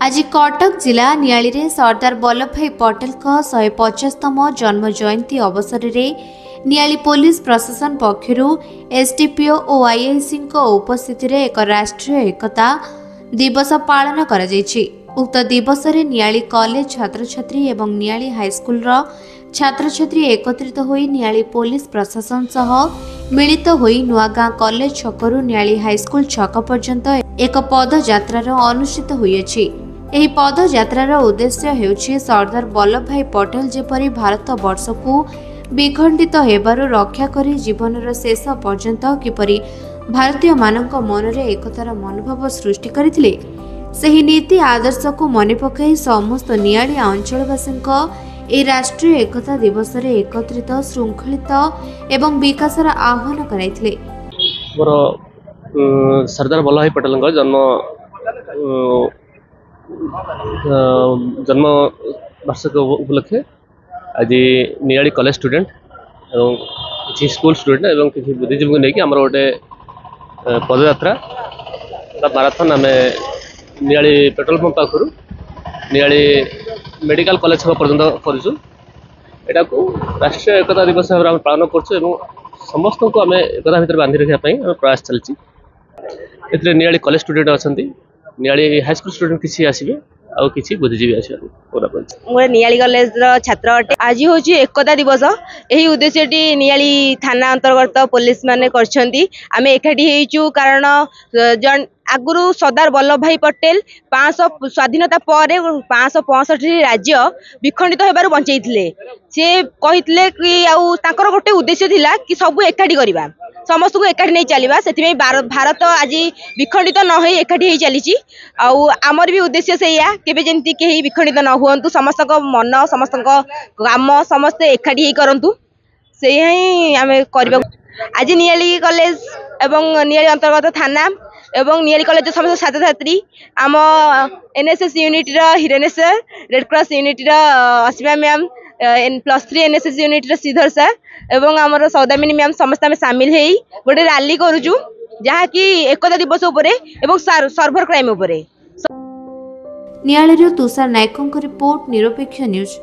आज कटक जिला नियाली रे सरदार वल्लभ भाई पटेल का 150तम जन्म जयंती अवसर में नियाली पुलिस प्रशासन पक्षर एसडीपीओ और आईआईसी उपस्थित रे एक राष्ट्रीय एकता दिवस पालन करा जायछि। उक्त दिवस रे नियाली कॉलेज छात्र छात्री एवं नियाली हाईस्कूल छात्र छात्री एकत्रित होई नियाली पुलिस प्रशासन सह मिलित होई नुआगां कॉलेज छकरू नियाली हाईस्कूल छक पर्यंत एक पदयात्रार अनुष्ठित होइछि। एही पदयात्रार उद्देश्य हेउछि सरदार वल्लभ भाई पटेल जेपरी भारत वर्ष को विखंडित हेबारु रक्षा करी जीवनर शेष पर्यंत किपरि भारतीय मानक मनरे एकतार मनोभाव सृष्टि करथिले सेही नीति आदर्श को मन पकाई समस्त नियाली अंचलवासी ए राष्ट्रीय एकता दिवस रे एकत्रित श्रृंखलित एवं विकासर आह्वान कराइथिले। मोर सरदार वल्लभ भाई पटेल जन्म वार्षिक उपलक्षे आज नियाली कॉलेज स्टूडेंट एवं किसी स्कूल स्टूडेंट एवं किसी बुद्धिजीवी को लेकिन आमर गोटे पदयात्रा माराथन आम नियाली पेट्रोल पंप पाखर नियाली मेडिकल कॉलेज पर्यंत करूँ। यहाँ को राष्ट्रीय एकता दिवस भाव में पालन करूँ समस्त को आम एकता भितर बांधि रखापी प्रयास चलती। नियाली कॉलेज स्टूडेंट अच्छा नियाली हाईस्कूल स्टूडेंट किसी आसवे आ किसी बुद्धिजीवी आसवे। नियाली कॉलेज छात्र अटे। आज हूँ एकता दिवस। यही उद्देश्य नियाली थाना अंतर्गत पुलिस माने करछंती। आमे एकाठी हेचु कारण जन आगुरु सरदार वल्लभ भाई पटेल 500 स्वाधीनता पर 565 राज्य विखंडित हेबारु बंचैथिले। से कहिथिले कि आउ ताकर गोटे उद्देश्य थिला कि सब एकाठी करबा समस्त को एकाठी नहीं चलवा से भारत आज विखंडित न हो एकाठी चली आमर भी उद्देश्य से केबे जेंती केही विखंडित न हुअंतु समस्त मन समस्त काम समस्ते एकाठी करंतु से ही आमे करबा। आज नियाली कॉलेज एवं नियाली अंतर्गत थाना एवं नियाली कॉलेज समस्त छात्र छात्री आम NSS unit Hiraneswar red cross unit Asima ma'am +3 NSS unit Sridhar sir एवं आमर सौदामिनी मैम समस्त आम सामिल हो गोटे रैली करूँ जहाँ कि एकता दिवस उपरे एवं सर्वर क्राइम उपरे। नियाली तुषार नायकों रिपोर्ट निरपेक्ष न्यूज।